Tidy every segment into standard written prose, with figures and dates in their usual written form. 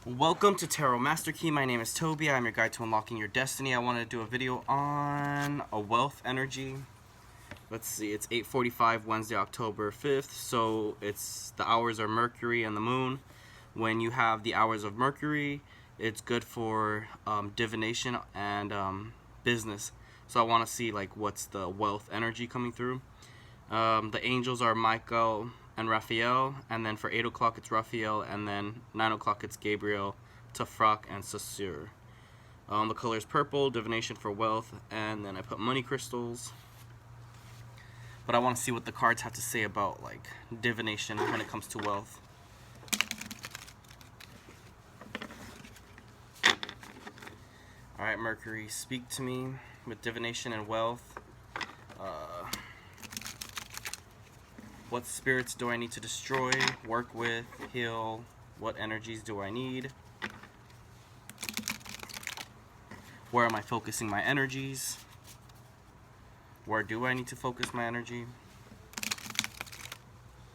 Welcome to Tarot Master Key. My name is Toby. I'm your guide to unlocking your destiny. I want to do a video on a wealth energy. Let's see, it's 8:45 Wednesday, October 5th. So it's the hours are Mercury and the moon. When you have the hours of Mercury, it's good for divination and business. So I want to see like what's the wealth energy coming through. The angels are Michael and Raphael, and then for 8 o'clock it's Raphael, and then 9 o'clock it's Gabriel, Tafrak, and Saussure. The color is purple, divination for wealth, and then I put money crystals. But I want to see what the cards have to say about like divination when it comes to wealth. Alright, Mercury, speak to me with divination and wealth. What spirits do I need to destroy, work with, heal? What energies do I need? Where am I focusing my energies? Where do I need to focus my energy?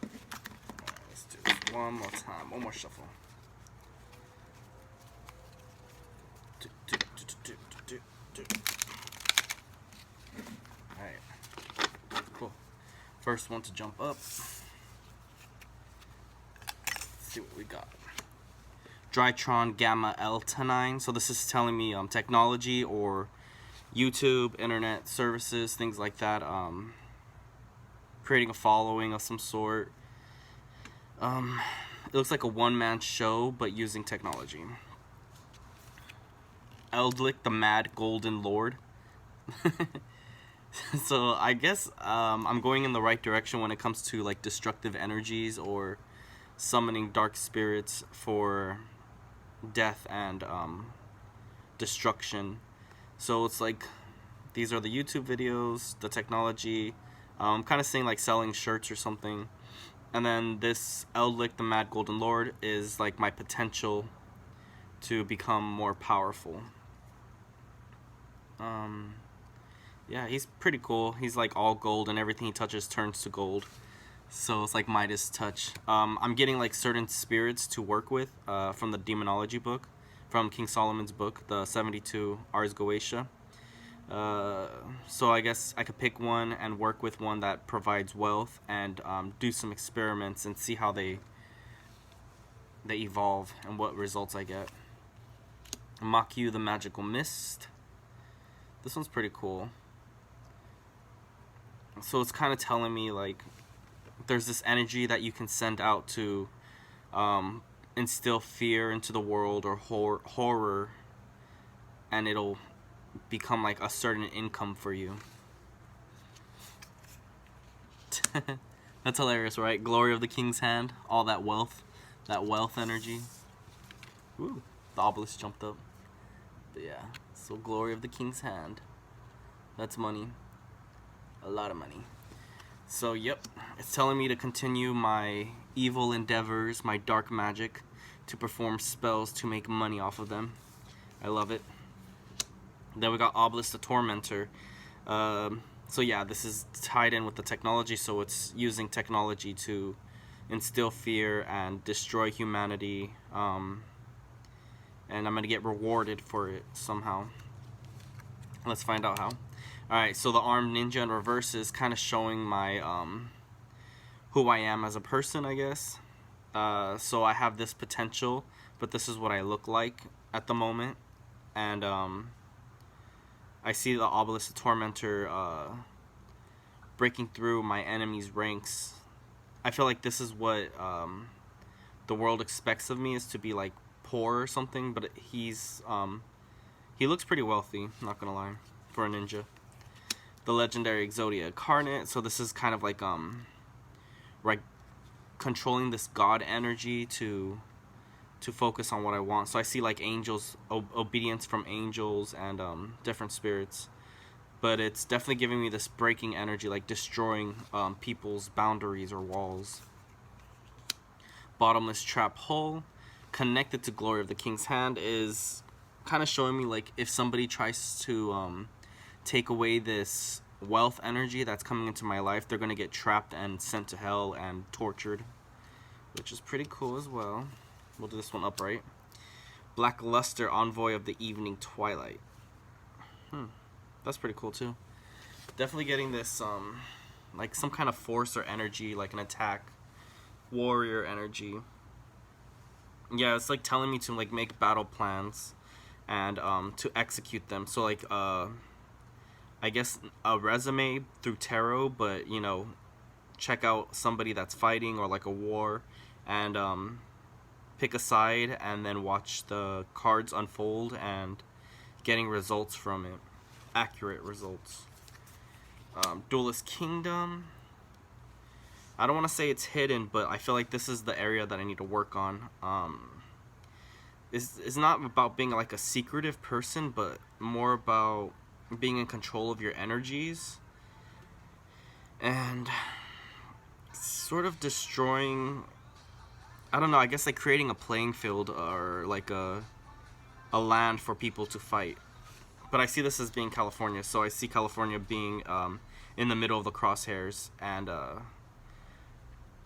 Alright, let's do this one more time. One more shuffle. Alright. Cool. First one to jump up. Let's see what we got. Drytron Gamma L-Tenine. So this is telling me technology or YouTube, internet services, things like that. Creating a following of some sort. It looks like a one-man show, but using technology. Eldlick the Mad Golden Lord. So I guess I'm going in the right direction when it comes to like destructive energies or summoning dark spirits for death and destruction. So it's like these are the YouTube videos, the technology. I'm kind of saying like selling shirts or something. And then this Eldlick the Mad Golden Lord is like my potential to become more powerful. Yeah, he's pretty cool. He's like all gold and everything he touches turns to gold. So it's like Midas touch. I'm getting like certain spirits to work with from the demonology book, from King Solomon's book, the 72 Ars Goetia. So I guess I could pick one and work with one that provides wealth and do some experiments and see how they evolve and what results I get. Makiu the Magical Mist. This one's pretty cool. So it's kind of telling me like there's this energy that you can send out to instill fear into the world or horror, and it'll become like a certain income for you. That's hilarious, right? Glory of the King's Hand, all that wealth energy. Ooh, the obelisk jumped up. But yeah, so Glory of the King's Hand. That's money. A lot of money. So yep, it's telling me to continue my evil endeavors, my dark magic, to perform spells to make money off of them. I love it. Then we got Obelisk the Tormentor. So yeah, this is tied in with the technology, so it's using technology to instill fear and destroy humanity. And I'm going to get rewarded for it somehow. Let's find out how. Alright, so the Armed Ninja in reverse is kind of showing my, who I am as a person, I guess. So I have this potential, but this is what I look like at the moment. And, I see the Obelisk the Tormentor, breaking through my enemy's ranks. I feel like this is what, the world expects of me, is to be, like, poor or something, but he's, he looks pretty wealthy, not gonna lie, for a ninja. The Legendary Exodia Incarnate, so this is kind of like, right, controlling this god energy to focus on what I want. So I see like angels, obedience from angels and different spirits. But it's definitely giving me this breaking energy, like destroying people's boundaries or walls. Bottomless Trap Hole, connected to Glory of the King's Hand, is kind of showing me like if somebody tries to take away this wealth energy that's coming into my life, they're going to get trapped and sent to hell and tortured, which is pretty cool as well. We'll do this one upright. Blackluster Envoy of the Evening Twilight. That's pretty cool too. Definitely getting this like some kind of force or energy, like an attack warrior energy. Yeah, it's like telling me to like make battle plans and to execute them. So like I guess a resume through tarot, but you know, check out somebody that's fighting or like a war, and pick a side and then watch the cards unfold and getting results from it, accurate results. Duelist Kingdom. I don't want to say it's hidden, but I feel like this is the area that I need to work on. It's not about being like a secretive person, but more about being in control of your energies and sort of destroying, I don't know, I guess like creating a playing field or like a land for people to fight. But I see this as being California, so I see California being in the middle of the crosshairs, and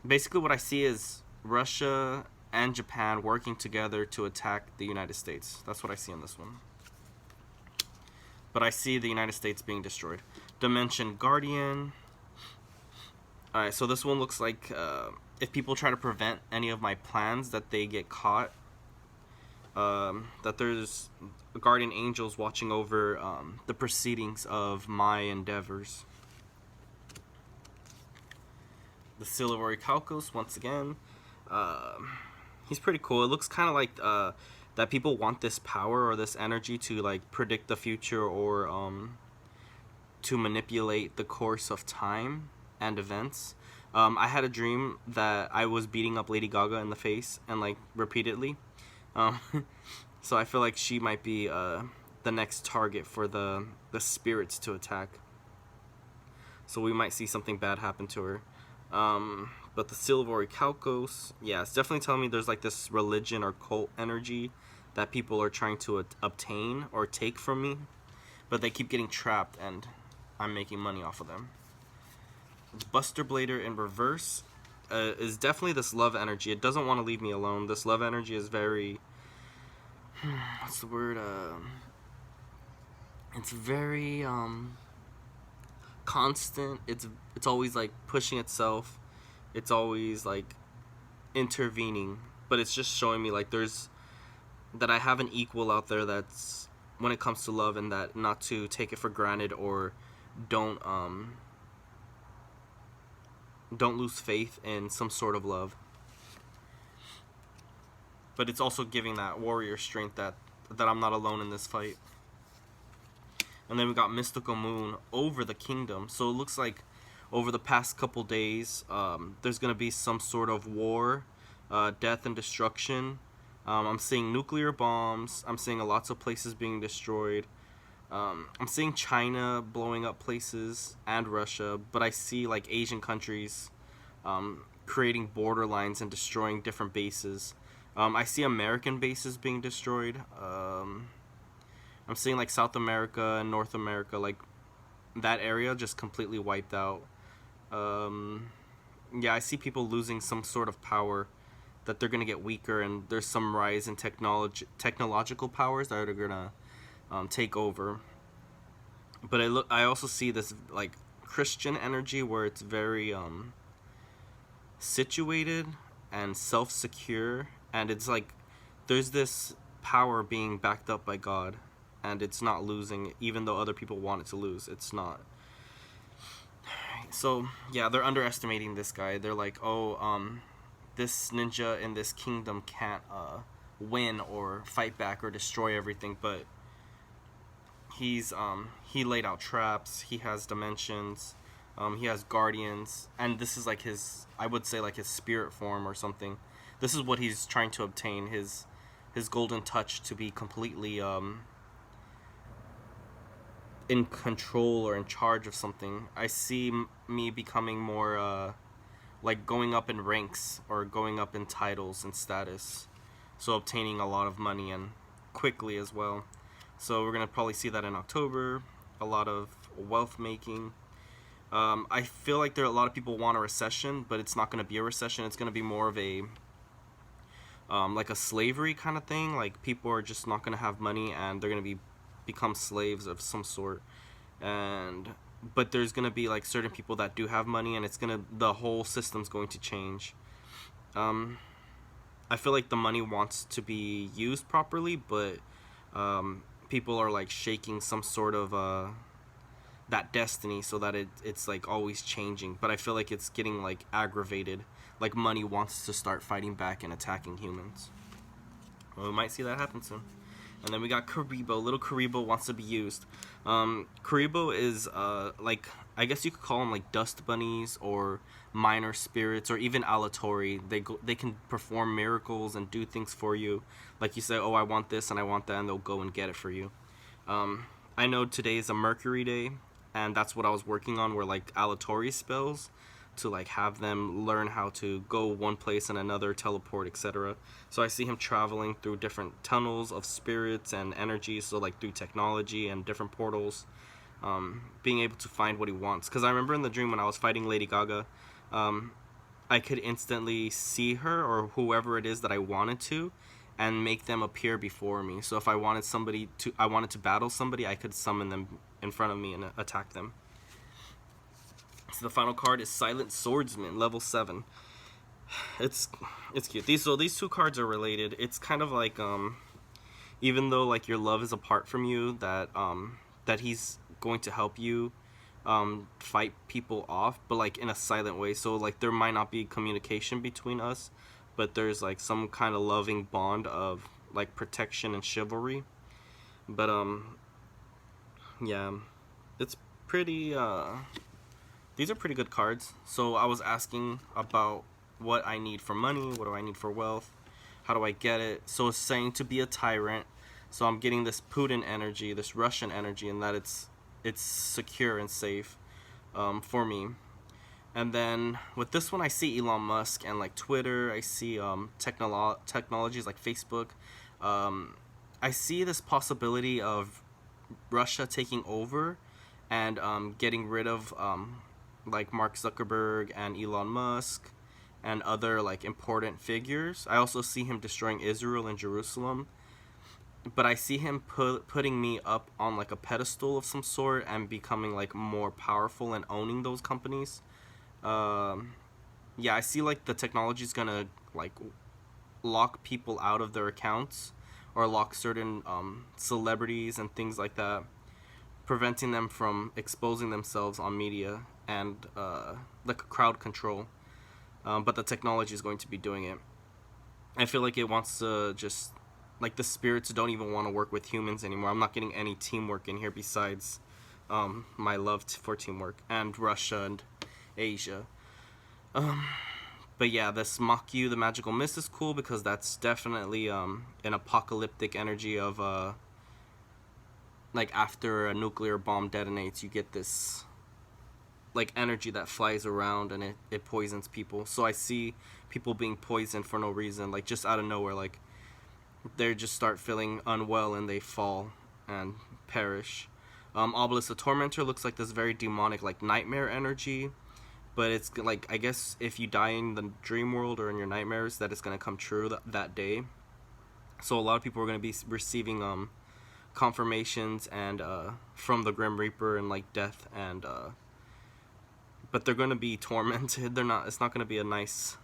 basically what I see is Russia and Japan working together to attack the United States. That's what I see in this one. But I see the United States being destroyed. Dimension Guardian. Alright, so this one looks like if people try to prevent any of my plans, that they get caught. That there's guardian angels watching over the proceedings of my endeavors. The Silvery Calcos, once again. He's pretty cool. It looks kind of like that people want this power or this energy to like predict the future or to manipulate the course of time and events. I had a dream that I was beating up Lady Gaga in the face and like repeatedly. So I feel like she might be the next target for the spirits to attack. So we might see something bad happen to her. But the Silvery Calcos, yeah, it's definitely telling me there's like this religion or cult energy that people are trying to obtain or take from me, but they keep getting trapped and I'm making money off of them. Buster Blader in reverse is definitely this love energy. It doesn't want to leave me alone. This love energy is very what's the word? It's very constant. It's always like pushing itself. It's always like intervening, but it's just showing me like that I have an equal out there that's when it comes to love, and that not to take it for granted or don't lose faith in some sort of love. But it's also giving that warrior strength that I'm not alone in this fight. And then we got Mystical Moon over the kingdom. So it looks like over the past couple days, there's going to be some sort of war, death and destruction. I'm seeing nuclear bombs. I'm seeing lots of places being destroyed. I'm seeing China blowing up places and Russia. But I see like Asian countries creating borderlines and destroying different bases. I see American bases being destroyed. I'm seeing like South America and North America, like that area just completely wiped out. Yeah, I see people losing some sort of power, that they're gonna get weaker, and there's some rise in technological powers that are gonna take over. But I also see this like Christian energy where it's very situated and self-secure, and it's like there's this power being backed up by God, and it's not losing, even though other people want it to lose. It's not. So yeah, they're underestimating this guy. They're like, oh, this ninja in this kingdom can't win or fight back or destroy everything, but he's he laid out traps. He has dimensions. He has guardians, and this is like his, I would say like his spirit form or something. This is what he's trying to obtain, his golden touch, to be completely in control or in charge of something. I see me becoming more like going up in ranks or going up in titles and status, so obtaining a lot of money and quickly as well. So we're gonna probably see that in October. A lot of wealth making. I feel like a lot of people want a recession, but it's not going to be a recession. It's going to be more of a like a slavery kind of thing. Like people are just not gonna have money and they're gonna become slaves of some sort. And but there's gonna be like certain people that do have money, and the whole system's going to change. Um, I feel like the money wants to be used properly, but people are like shaking some sort of that destiny so that it's like always changing. But I feel like it's getting like aggravated. Like money wants to start fighting back and attacking humans. Well, we might see that happen soon. And then we got Karibo. Little Karibo wants to be used. Karibo is like, I guess you could call them like dust bunnies or minor spirits or even aleatory. They can perform miracles and do things for you. Like you say, oh, I want this and I want that, and they'll go and get it for you. I know today is a Mercury day, and that's what I was working on, were like aleatory spells to like have them learn how to go one place and another, teleport, etc. So I see him traveling through different tunnels of spirits and energy, so like through technology and different portals, being able to find what he wants. Because I remember in the dream when I was fighting Lady Gaga, I could instantly see her or whoever it is that I wanted to, and make them appear before me. So if I wanted to battle somebody, I could summon them in front of me and attack them. So the final card is Silent Swordsman, level 7. It's cute. These two cards are related. It's kind of like even though like your love is apart from you, that he's going to help you fight people off, but like in a silent way. So like there might not be communication between us, but there's like some kind of loving bond of like protection and chivalry. But yeah, it's pretty these are pretty good cards. So I was asking about what I need for money, what do I need for wealth, how do I get it. So it's saying to be a tyrant. So I'm getting this Putin energy, this Russian energy, and that it's secure and safe for me. And then with this one, I see Elon Musk and like Twitter. I see technologies like Facebook. I see this possibility of Russia taking over and getting rid of like Mark Zuckerberg and Elon Musk and other like important figures. I also see him destroying Israel and Jerusalem. But I see him putting me up on like a pedestal of some sort and becoming like more powerful and owning those companies. Yeah, I see like the technology is gonna like lock people out of their accounts or lock certain celebrities and things like that, preventing them from exposing themselves on media and like crowd control. But the technology is going to be doing it. I feel like it wants to just, like, the spirits don't even want to work with humans anymore. I'm not getting any teamwork in here besides my love for teamwork and Russia and Asia. But yeah, this Makyu, the magical mist, is cool because that's definitely an apocalyptic energy of like after a nuclear bomb detonates, you get this like energy that flies around and it poisons people. So I see people being poisoned for no reason, like just out of nowhere, like they just start feeling unwell and they fall and perish. Obelisk the Tormentor looks like this very demonic like nightmare energy, but it's like, I guess if you die in the dream world or in your nightmares, that it's going to come true that day. So a lot of people are going to be receiving confirmations and from the Grim Reaper and like death, and but they're going to be tormented. It's not going to be a nice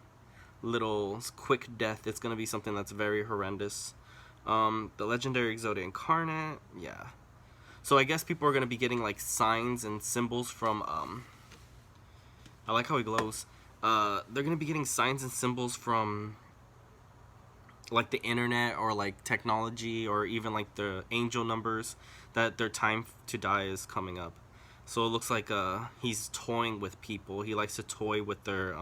little quick death. It's going to be something that's very horrendous. The legendary Exodia Incarnate, yeah. So I guess people are going to be getting like signs and symbols from I like how he glows. They're going to be getting signs and symbols from like the internet or like technology or even like the angel numbers that their time to die is coming up. So it looks like he's toying with people. He likes to toy with their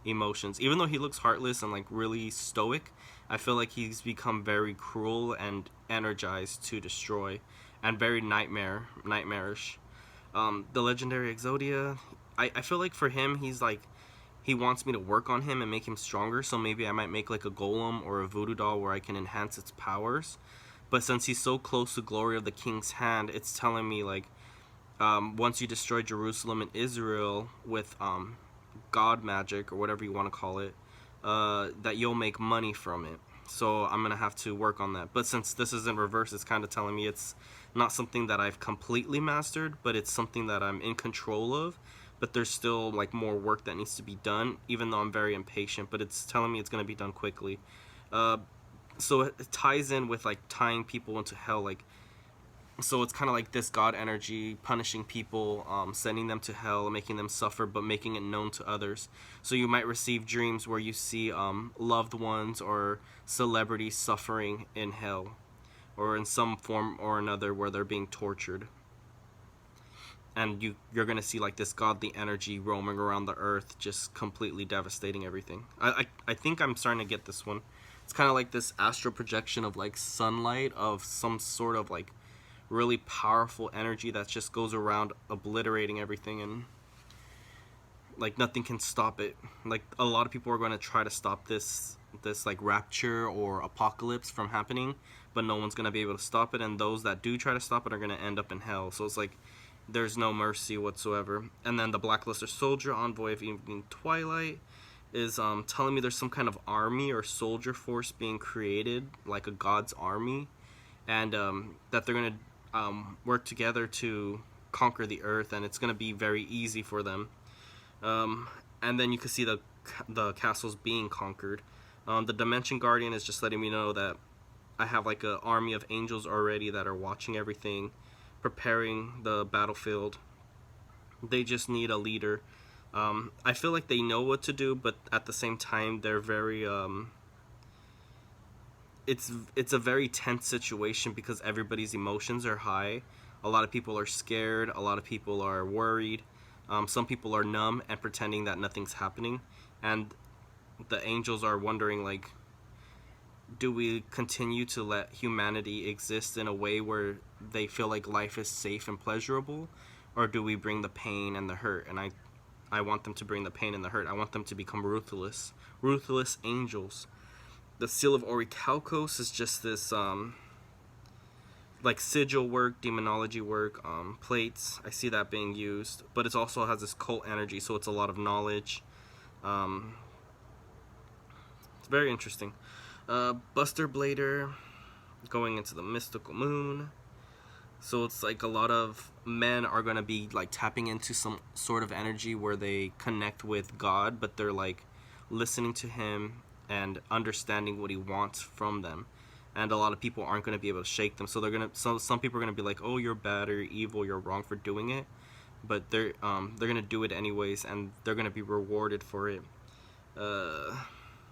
emotions. Even though he looks heartless and like really stoic, I feel like he's become very cruel and energized to destroy, and very nightmarish. The legendary Exodia, I feel like for him, he's like, he wants me to work on him and make him stronger, so maybe I might make like a golem or a voodoo doll where I can enhance its powers. But since he's so close to Glory of the King's Hand, it's telling me like, once you destroy Jerusalem and Israel with God magic or whatever you want to call it, that you'll make money from it. So I'm gonna have to work on that. But since this is in reverse, it's kind of telling me it's not something that I've completely mastered, but it's something that I'm in control of. But there's still like more work that needs to be done, even though I'm very impatient. But it's telling me it's gonna be done quickly. Uh, so it ties in with like tying people into hell, like, so it's kind of like this god energy punishing people, sending them to hell, making them suffer, but making it known to others. So you might receive dreams where you see loved ones or celebrities suffering in hell, or in some form or another where they're being tortured, and you're gonna see like this godly energy roaming around the earth, just completely devastating everything. I think I'm starting to get this one. It's kind of like this astral projection of like sunlight, of some sort of like really powerful energy that just goes around obliterating everything, and like nothing can stop it. Like a lot of people are going to try to stop this like rapture or apocalypse from happening, but no one's going to be able to stop it, and those that do try to stop it are going to end up in hell. So it's like there's no mercy whatsoever. And then the blacklisted soldier, envoy of evening twilight, is telling me there's some kind of army or soldier force being created, like a god's army, and that they're going to work together to conquer the earth, and it's going to be very easy for them. And then you can see the castles being conquered. The Dimension Guardian is just letting me know that I have like an army of angels already that are watching everything, preparing the battlefield. They just need a leader. I feel like they know what to do, but at the same time they're very it's a very tense situation because everybody's emotions are high. A lot of people are scared, a lot of people are worried. Some people are numb and pretending that nothing's happening, and the angels are wondering, like, do we continue to let humanity exist in a way where they feel like life is safe and pleasurable, or do we bring the pain and the hurt? And I want them to bring the pain and the hurt. I want them to become ruthless angels. The Seal of Orichalcos is just this like sigil work, demonology work, plates. I see that being used, but it also has this cult energy, so it's a lot of knowledge. It's very interesting. Buster Blader, going into the mystical moon. So it's like a lot of men are going to be like tapping into some sort of energy where they connect with God, but they're like listening to him and understanding what he wants from them. And a lot of people aren't going to be able to shake them. So some people are going to be like, "Oh, you're bad or you're evil, you're wrong for doing it." But they're going to do it anyways, and they're going to be rewarded for it.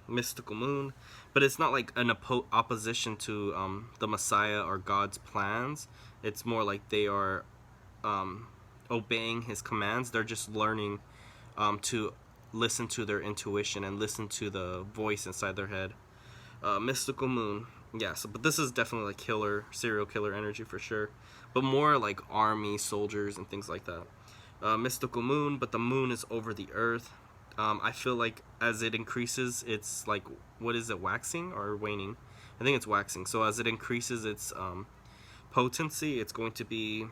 Mystical moon, but it's not like an opposition to the Messiah or God's plans. It's more like they are obeying his commands. They're just learning to listen to their intuition and listen to the voice inside their head. Mystical moon, yeah. So, but this is definitely like serial killer energy for sure, but more like army soldiers and things like that. Mystical moon, but the moon is over the earth. I feel like as it increases, it's like, what is it, waxing or waning? I think it's waxing. So as it increases its potency, it's going to be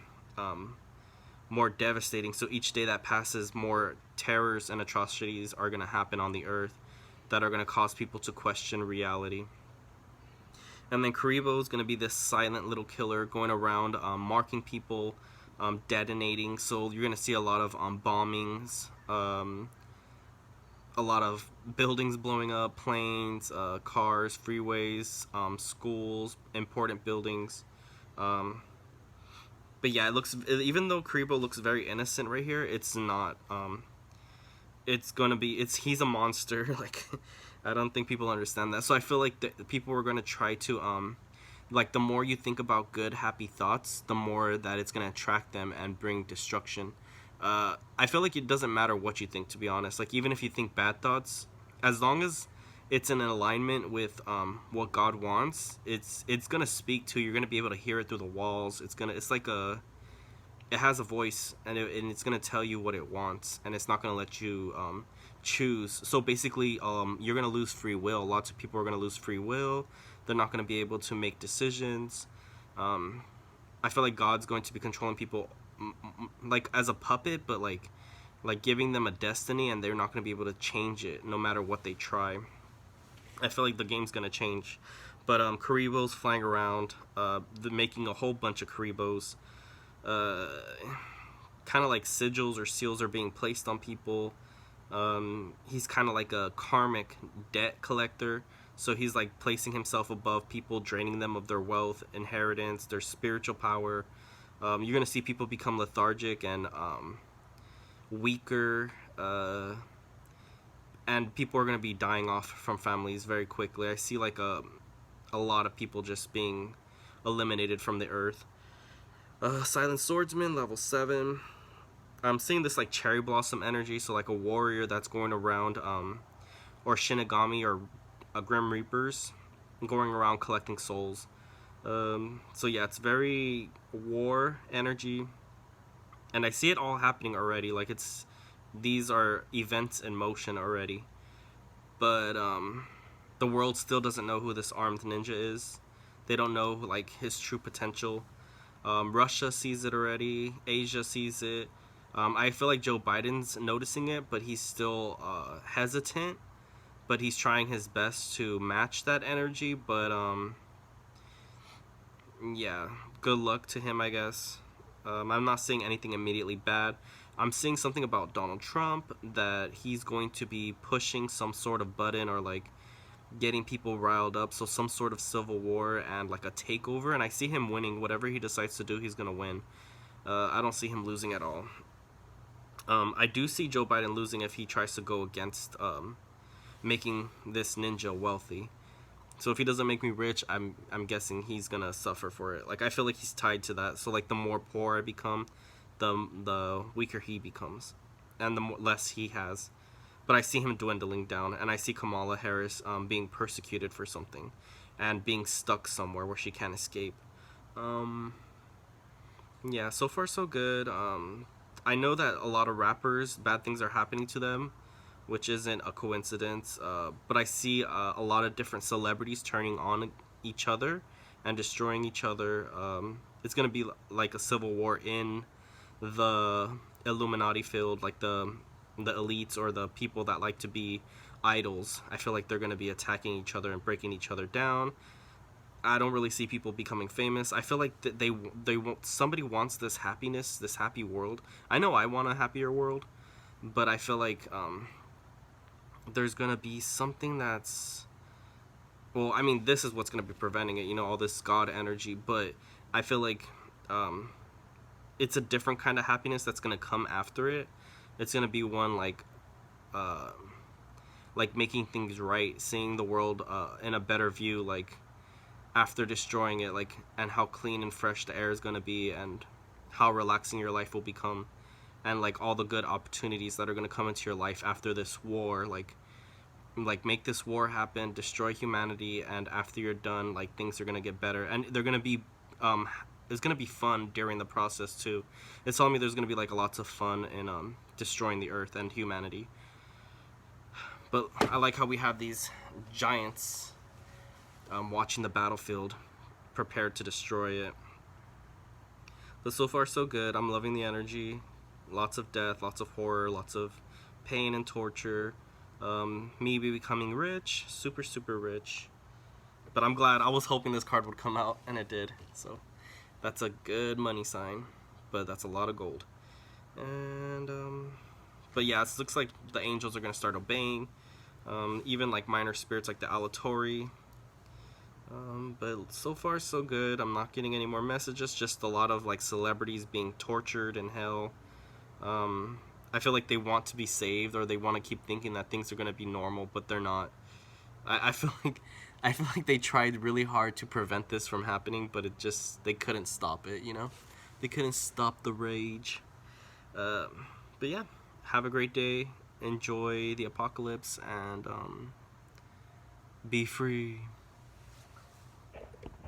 more devastating. So each day that passes, more terrors and atrocities are going to happen on the earth that are going to cause people to question reality. And then Karibo is going to be this silent little killer going around marking people, detonating. So you're going to see a lot of bombings, a lot of buildings blowing up, planes, cars, freeways, schools, important buildings. But yeah, even though Karibo looks very innocent right here, it's not. He's a monster. Like, I don't think people understand that. So I feel like the people are going to try to, like, the more you think about good, happy thoughts, the more that it's going to attract them and bring destruction. I feel like it doesn't matter what you think, to be honest. Like, even if you think bad thoughts, as long as it's in alignment with what God wants, it's gonna speak to you. You're gonna be able to hear it through the walls. It has a voice, and it's gonna tell you what it wants, and it's not gonna let you choose. So basically, you're gonna lose free will. Lots of people are gonna lose free will. They're not gonna be able to make decisions. I feel like God's going to be controlling people like as a puppet, but like giving them a destiny, and they're not going to be able to change it no matter what they try. I feel like the game's gonna change. But Karibos flying around, making a whole bunch of Karibos. Uh, kind of like sigils or seals are being placed on people. He's kind of like a karmic debt collector. So he's like placing himself above people, draining them of their wealth, inheritance, their spiritual power. You're gonna see people become lethargic and weaker, and people are gonna be dying off from families very quickly. I see like a lot of people just being eliminated from the earth. Silent Swordsman, level 7. I'm seeing this like cherry blossom energy, so like a warrior that's going around, or Shinigami or Grim Reapers, going around collecting souls. So yeah, it's very war energy, and I see it all happening already. Like these are events in motion already, but the world still doesn't know who this armed ninja is. They don't know like his true potential. Russia sees it already. Asia sees it. I feel like Joe Biden's noticing it, but he's still hesitant. But he's trying his best to match that energy. But yeah, good luck to him, I guess. I'm not seeing anything immediately bad. I'm seeing something about Donald Trump, that he's going to be pushing some sort of button, or like getting people riled up, so some sort of civil war and like a takeover, and I see him winning. Whatever he decides to do, he's gonna win. I don't see him losing at all. I do see Joe Biden losing if he tries to go against making this ninja wealthy. So if he doesn't make me rich, I'm guessing he's gonna suffer for it. Like I feel like he's tied to that. So like the more poor I become, the weaker he becomes, and the less he has. But I see him dwindling down, and I see Kamala Harris being persecuted for something, and being stuck somewhere where she can't escape. Yeah, so far so good. I know that a lot of rappers, bad things are happening to them, which isn't a coincidence. But I see a lot of different celebrities turning on each other and destroying each other. It's gonna be like a civil war in the Illuminati field, like the elites or the people that like to be idols. I feel like they're going to be attacking each other and breaking each other down. I don't really see people becoming famous. I feel like they want, somebody wants this happiness, this happy world. I know I want a happier world, but I feel like there's going to be something that's, well, I mean, this is what's going to be preventing it, you know, all this God energy, but I feel like it's a different kind of happiness that's going to come after it. It's gonna be one like making things right, seeing the world in a better view, like after destroying it, like, and how clean and fresh the air is gonna be, and how relaxing your life will become, and like all the good opportunities that are gonna come into your life after this war, like make this war happen, destroy humanity, and after you're done, like things are gonna get better, and they're gonna be it's gonna be fun during the process too. It's telling me there's gonna be like lots of fun in destroying the earth and humanity. But I like how we have these giants watching the battlefield, prepared to destroy it. But so far so good. I'm loving the energy. Lots of death, lots of horror, lots of pain and torture. Me becoming rich, super super rich. But I'm glad. I was hoping this card would come out, and it did. So that's a good money sign, but that's a lot of gold. And but yeah, it looks like the angels are gonna start obeying. Even like minor spirits like the Alatori. But so far so good. I'm not getting any more messages. Just a lot of like celebrities being tortured in hell. I feel like they want to be saved, or they want to keep thinking that things are gonna be normal, but they're not. I feel like they tried really hard to prevent this from happening, but they couldn't stop it, you know? They couldn't stop the rage. But yeah, have a great day. Enjoy the apocalypse, and be free.